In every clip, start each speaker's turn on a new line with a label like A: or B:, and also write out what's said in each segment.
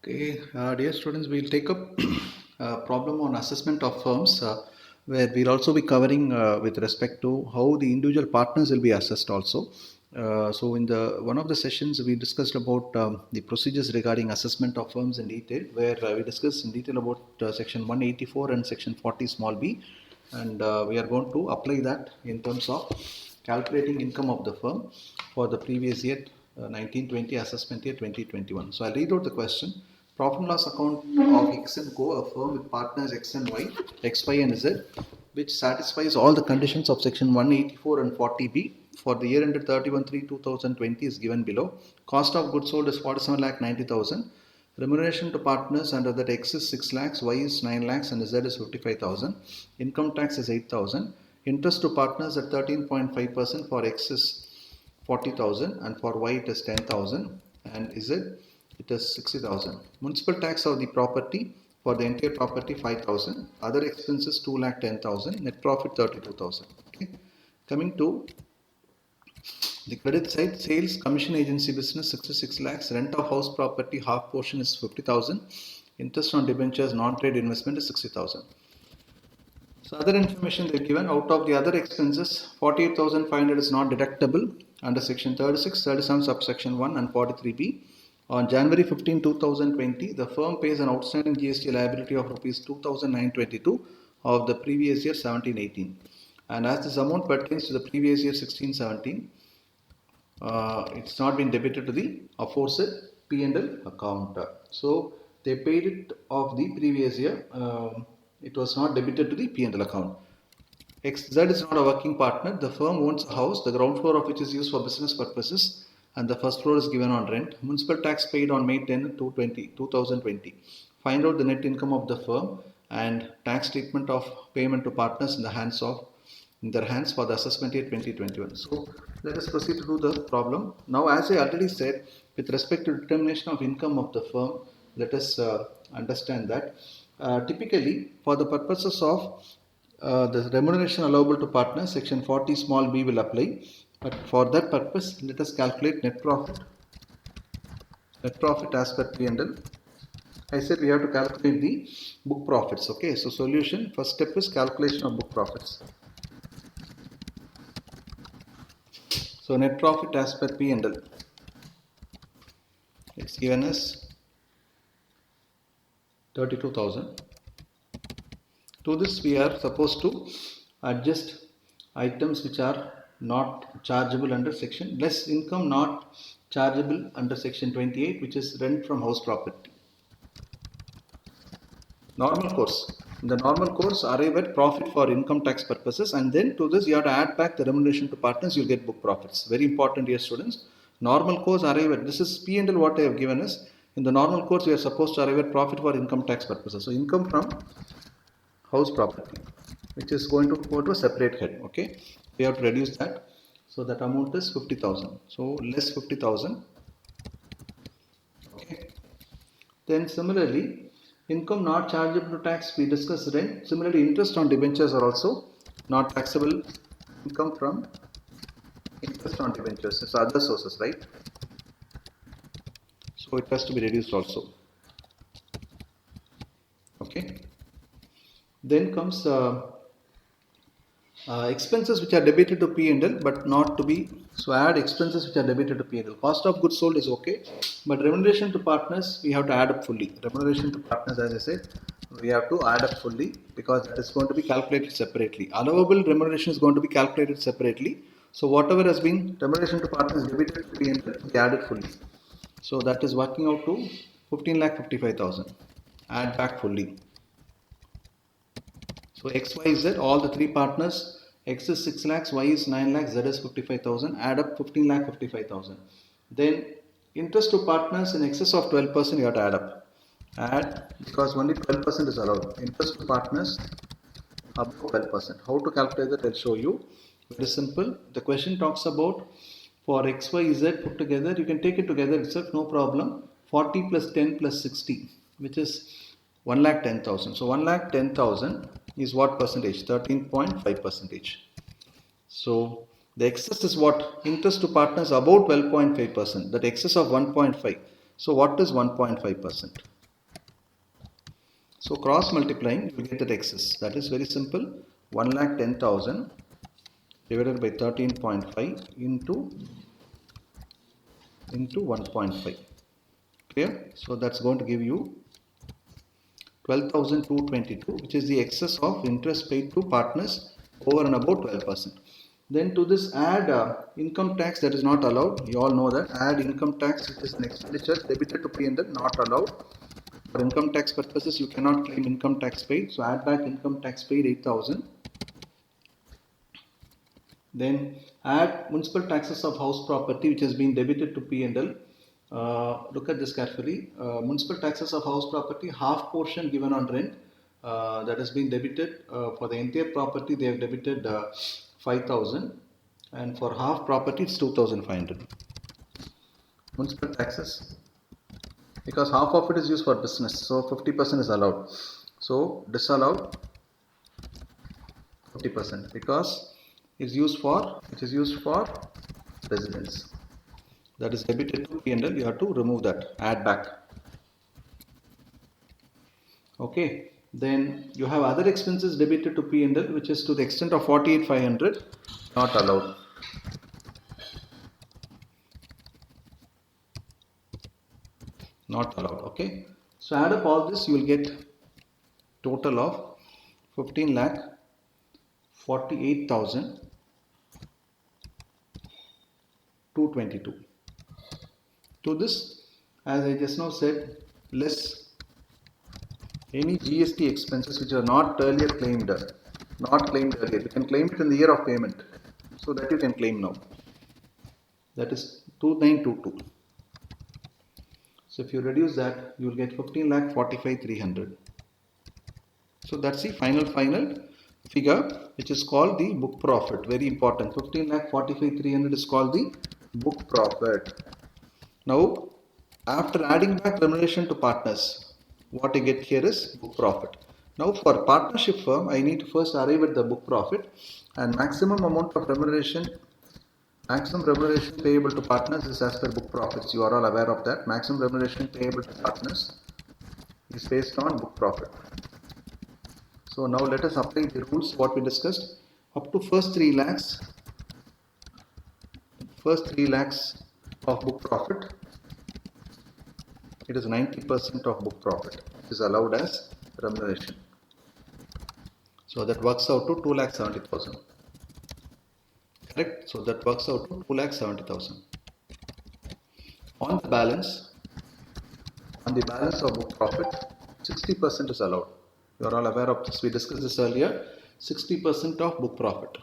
A: Okay, dear students, we'll take up a problem on assessment of firms where we'll also be covering with respect to how the individual partners will be assessed also. So in the one of the sessions we discussed about the procedures regarding assessment of firms in detail, where we discussed in detail about section 184 and section 40 small b, and we are going to apply that in terms of calculating income of the firm for the previous year 1920 assessment year 2021. So I'll read out the question. Profit and loss account of X and Co, a firm with partners X and Y, X, Y and Z, which satisfies all the conditions of section 184 and 40B for the year ended 31/3/2020 is given below. Cost of goods sold is 47,90,000. Remuneration to partners under that X is 6 lakhs, Y is 9 lakhs and Z is 55,000. Income tax is 8,000. Interest to partners at 13.5% for X is 40,000 and for Y it is 10,000 and Z it is 60,000. Municipal tax of the property for the entire property 5,000. Other expenses 2,10,000. Net profit 32,000. Okay. Coming to the credit side, sales, commission agency business 66 lakhs. Rent of house property half portion is 50,000. Interest on debentures non-trade investment is 60,000. So other information they've given out of the other expenses 48,500 is not deductible under section 36, 37 subsection 1 and 43B. On January 15, 2020, the firm pays an outstanding GST liability of rupees 2,922 of the previous year 17-18. And as this amount pertains to the previous year 16-17, it's not been debited to the aforesaid P&L account. So they paid it of the previous year. It was not debited to the P&L account. XZ is not a working partner. The firm owns a house, the ground floor of which is used for business purposes, and the first floor is given on rent. Municipal tax paid on May 10, 2020. Find out the net income of the firm and tax treatment of payment to partners in their hands for the assessment year 2021. So let us proceed to do the problem. Now, as I already said, with respect to determination of income of the firm, let us understand that typically for the purposes of the remuneration allowable to partners, section 40 small b will apply. But for that purpose, let us calculate net profit. Net profit as per P&L. I said we have to calculate the book profits. Okay, so solution, first step is calculation of book profits. So net profit as per P&L. It's given as 32,000. To this we are supposed to adjust items which are not chargeable under section, less income not chargeable under section 28, which is rent from house property. Normal course. In the normal course, arrive at profit for income tax purposes, and then to this you have to add back the remuneration to partners, you'll get book profits. Very important, dear students. Normal course arrive at, this is P&L what I have given us. In the normal course, we are supposed to arrive at profit for income tax purposes. So income from house property, which is going to go to a separate head. Okay, we have to reduce that. So that amount is 50,000. So less 50,000. Okay. Then similarly, income not chargeable to tax, we discussed rent. Similarly, interest on debentures are also not taxable income from interest on debentures. It's other sources, right? So it has to be reduced also. Okay. Then comes expenses which are debited to P&L but not to be, so add expenses which are debited to P&L. Cost of goods sold is okay, but remuneration to partners we have to add up fully. Remuneration to partners, as I said, we have to add up fully because that is going to be calculated separately. Allowable remuneration is going to be calculated separately. So whatever has been remuneration to partners debited to P&L, we add it fully. So that is working out to 15,55,000. Add back fully. So X, Y, Z, all the three partners, X is 6 lakhs, Y is 9 lakhs, Z is 55,000, add up 15,55,000. Then interest to partners in excess of 12% you have to add up. Add, because only 12% is allowed. Interest to partners above 12%. How to calculate that I'll show you. Very simple. The question talks about for X, Y, Z put together, you can take it together itself, no problem. 40 plus 10 plus 60, which is 1,10,000. So 1,10,000 is what percentage? 13.5 percentage. So the excess is what? Interest to partners about 12.5%. That excess of 1.5. So what is 1.5%? So cross multiplying, you will get that excess. That is very simple. 1,10,000 divided by 13.5 into 1.5. Clear? So that's going to give you 12,222, which is the excess of interest paid to partners over and above 12%. Then to this add income tax, that is not allowed. You all know that. Add income tax, which is an expenditure debited to P&L, not allowed. For income tax purposes, you cannot claim income tax paid. So add back income tax paid 8,000. Then add municipal taxes of house property which has been debited to P&L. Look at this carefully. Municipal taxes of house property, half portion given on rent, that has been debited. For the entire property they have debited 5,000, and for half property it's 2,500. Municipal taxes, because half of it is used for business, so 50% is allowed. So disallowed 50% because it is used for residence. That is debited to P&L. You have to remove that, add back. Okay. Then you have other expenses debited to P&L, which is to the extent of 48,500, not allowed. Not allowed. Okay. So add up all this, you will get total of 15,48,222. To this, as I just now said, less any GST expenses which are not earlier claimed, earlier. You can claim it in the year of payment, so that you can claim now. That is 2,922. So if you reduce that, you will get 15,45,300. So that's the final figure, which is called the book profit. Very important. 15,45,300 is called the book profit. Now, after adding back remuneration to partners, what I get here is book profit. Now for partnership firm, I need to first arrive at the book profit, and maximum remuneration payable to partners is as per book profits. You are all aware of that. Maximum remuneration payable to partners is based on book profit. So now let us apply the rules what we discussed. Up to first 3 lakhs of book profit, it is 90% of book profit is allowed as remuneration. So that works out to 2,70,000. Correct? So that works out to 2,70,000. On the balance of book profit, 60% is allowed. You are all aware of this. We discussed this earlier. 60% of book profit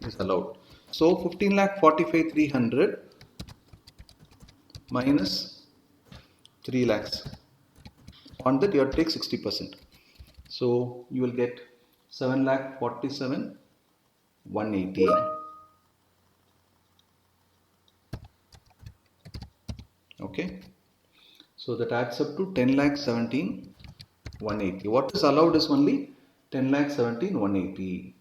A: is allowed. So 15,45,300 minus 3 lakhs. On that you have to take 60%. So you will get 7,47,180. Okay. So that adds up to 10,17,180. What is allowed is only 10,17,180.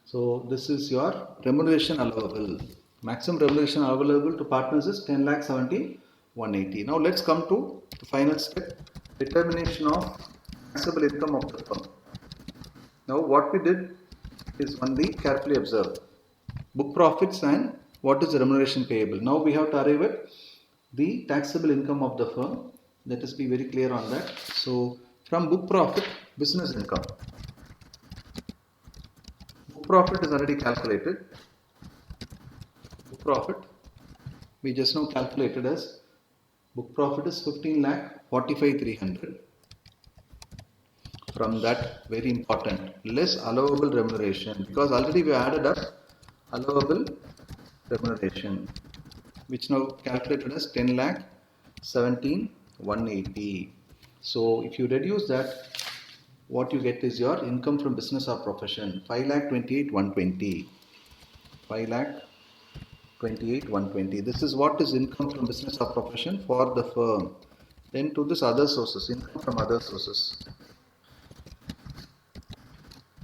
A: So this is your remuneration allowable. Maximum remuneration available to partners is 10,17,180. Now let's come to the final step, determination of taxable income of the firm. Now what we did is only carefully observe book profits and what is the remuneration payable. Now we have to arrive at the taxable income of the firm. Let us be very clear on that. So from book profit, business income. Book profit is already calculated. Book profit we just now calculated as book profit is 15,45,300. From that, very important, less allowable remuneration, because already we added up allowable remuneration, which now calculated as 10,17,180. So if you reduce that, what you get is your income from business or profession, 5,28,120. 5,28,120. This is what is income from business or profession for the firm. Then to this other sources, income from other sources.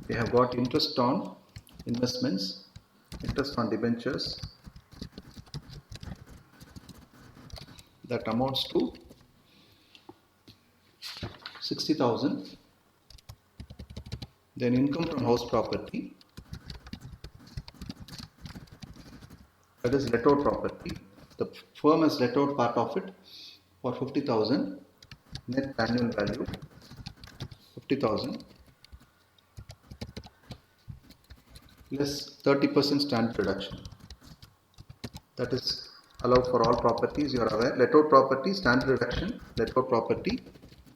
A: We have got interest on investments, interest on debentures, that amounts to 60,000. Then income from house property, that is let out property. The firm has let out part of it for 50,000. Net annual value 50,000 less 30% standard reduction. That is allowed for all properties, you are aware. Let out property, standard reduction, let out property,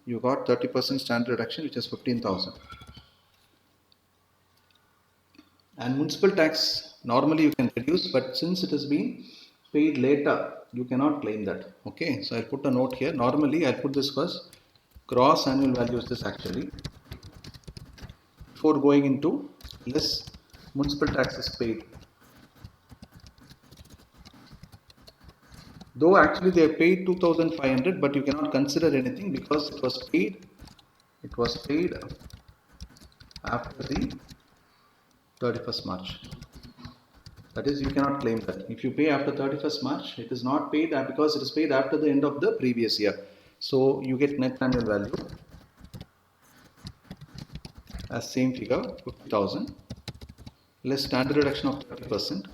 A: you got 30% standard reduction, which is 15,000. And municipal tax, normally you can reduce, but since it has been paid later, you cannot claim that. Okay, so I'll put a note here. Normally, I'll put this first. Gross annual value is this actually. Before going into less municipal taxes paid. Though actually they have paid 2,500, but you cannot consider anything because it was paid after the 31st March. That is, you cannot claim that. If you pay after 31st March, it is not paid because it is paid after the end of the previous year. So you get net annual value as same figure, 50,000 less standard reduction of 30%.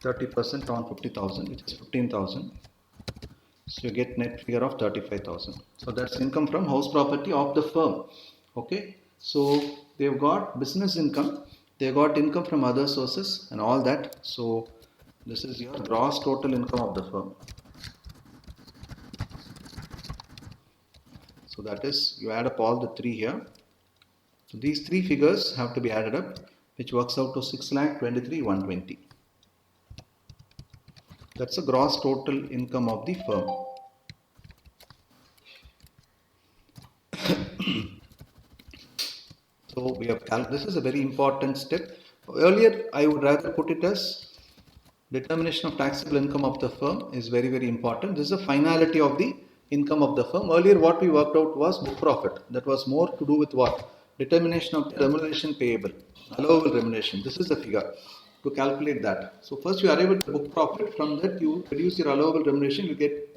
A: 30% on 50,000, which is 15,000. So you get net figure of 35,000. So that's income from house property of the firm. Okay. So they've got business income, they've got income from other sources and all that. So this is your gross total income of the firm. So that is, you add up all the three here. So these three figures have to be added up, which works out to 6,23,120. That's the gross total income of the firm. So we have this is a very important step. Earlier, I would rather put it as determination of taxable income of the firm is very, very important. This is the finality of the income of the firm. Earlier, what we worked out was book profit. That was more to do with what? Determination of remuneration payable, allowable remuneration. This is the figure to calculate that. So first you arrive at the book profit. From that you reduce your allowable remuneration. You get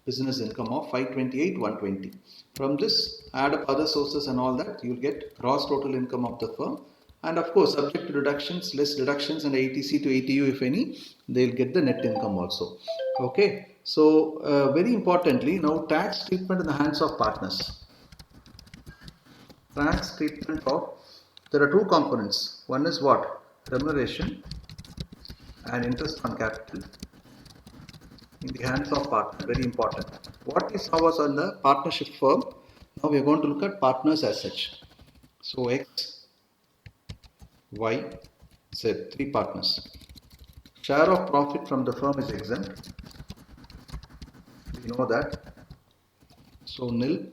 A: business income of 528,120. From this, add up other sources and all that. You will get gross total income of the firm. And of course, subject to deductions, less deductions and ATC to ATU if any, they'll get the net income also. Okay. So very importantly, now tax treatment in the hands of partners. Tax treatment of, there are two components. One is what? Remuneration and interest on capital in the hands of partner. Very important. What we saw was on the partnership firm. Now we are going to look at partners as such. So X, Y, Z, three partners. Share of profit from the firm is exempt. We know that. So nil,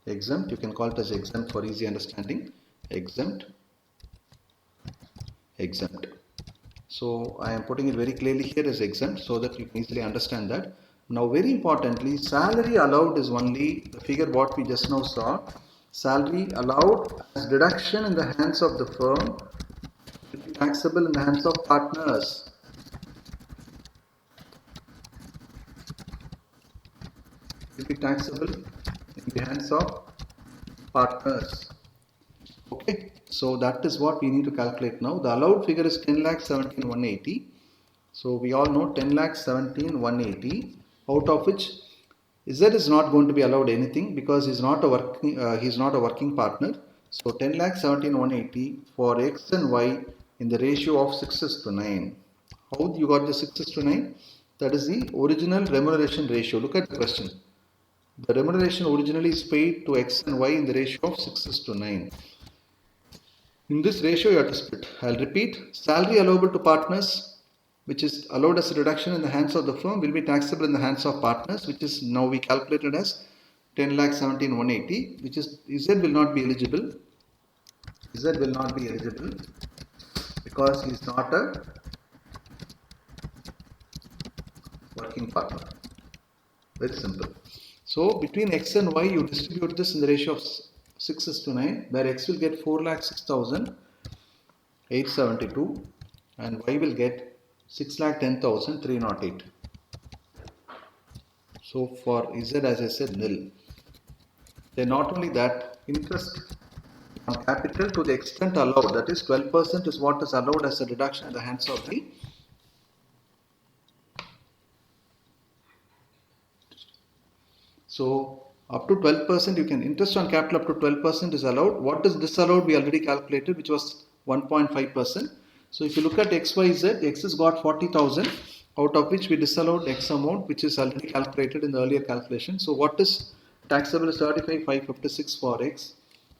A: exempt. You can call it as exempt for easy understanding. Exempt, exempt. So I am putting it very clearly here as exempt so that you can easily understand that. Now very importantly, salary allowed is only the figure what we just now saw. Salary allowed as deduction in the hands of the firm will be taxable in the hands of partners. Will be taxable in the hands of partners. Okay. So that is what we need to calculate now. The allowed figure is 10,17,180. So we all know 10,17,180, out of which Z is not going to be allowed anything because he's not a working partner. So 10,17,180 for X and Y in the ratio of 6:9. How you got the 6:9? That is the original remuneration ratio. Look at the question. The remuneration originally is paid to X and Y in the ratio of 6:9. In this ratio, you have to split. I'll repeat. Salary allowable to partners, which is allowed as a reduction in the hands of the firm, will be taxable in the hands of partners, which is now we calculated as 10,17,180, which is Z will not be eligible. Z will not be eligible because he is not a working partner. Very simple. So between X and Y, you distribute this in the ratio of 6:9, where X will get 4,06,872 and Y will get 6,10,308. So for Z, as I said, nil. Then not only that, interest on capital to the extent allowed, that is 12% is what is allowed as a deduction in the hands of the. So up to 12% you can, interest on capital up to 12% is allowed. What is disallowed we already calculated, which was 1.5%. So if you look at XYZ, X has got 40,000, out of which we disallowed X amount, which is already calculated in the earlier calculation. So what is taxable is 35,556 for X,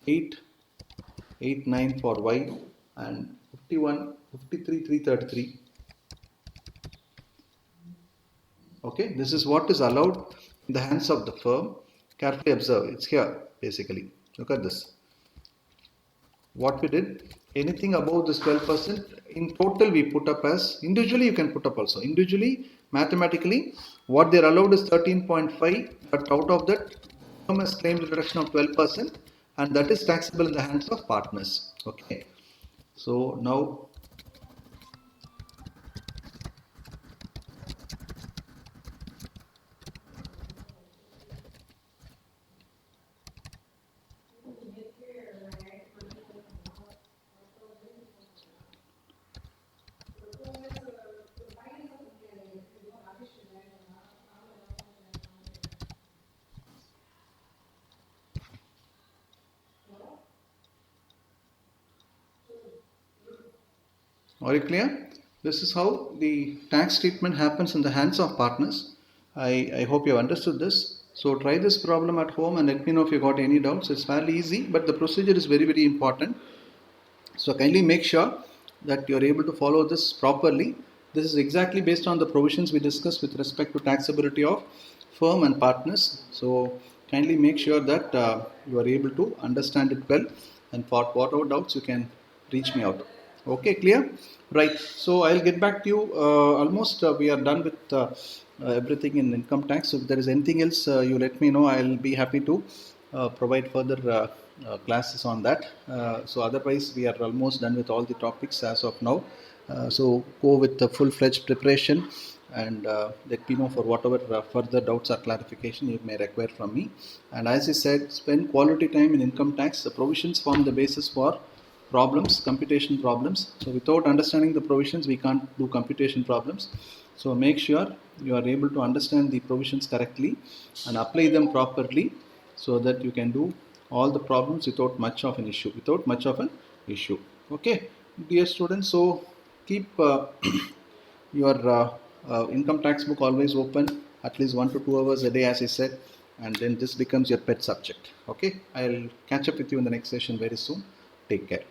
A: 889 for Y, and 53,333. Okay, this is what is allowed in the hands of the firm. Carefully observe, it's here basically. Look at this. What we did, anything above this 12%, in total we put up as, individually you can put up also. Individually, mathematically, what they're allowed is 13.5, but out of that, firm has claimed a reduction of 12%, and that is taxable in the hands of partners. Okay. So now, are you clear? This is how the tax treatment happens in the hands of partners. I hope you have understood this. So try this problem at home and let me know if you got any doubts. It's fairly easy, but the procedure is very, very important. So kindly make sure that you are able to follow this properly. This is exactly based on the provisions we discussed with respect to taxability of firm and partners. So kindly make sure that you are able to understand it well, and for whatever doubts you can reach me out. Okay, clear? Right. So I'll get back to you. Almost we are done with everything in income tax. So if there is anything else, you let me know. I'll be happy to provide further classes on that. So otherwise, we are almost done with all the topics as of now. So go with the full-fledged preparation, and let me know for whatever further doubts or clarification you may require from me. And as I said, spend quality time in income tax. The provisions form the basis for problems, computation problems. So without understanding the provisions, we can't do computation problems. So make sure you are able to understand the provisions correctly and apply them properly, so that you can do all the problems without much of an issue. Okay, dear students, so keep your income tax book always open at least 1 to 2 hours a day, as I said, and then this becomes your pet subject. Okay, I'll catch up with you in the next session very soon. Take care.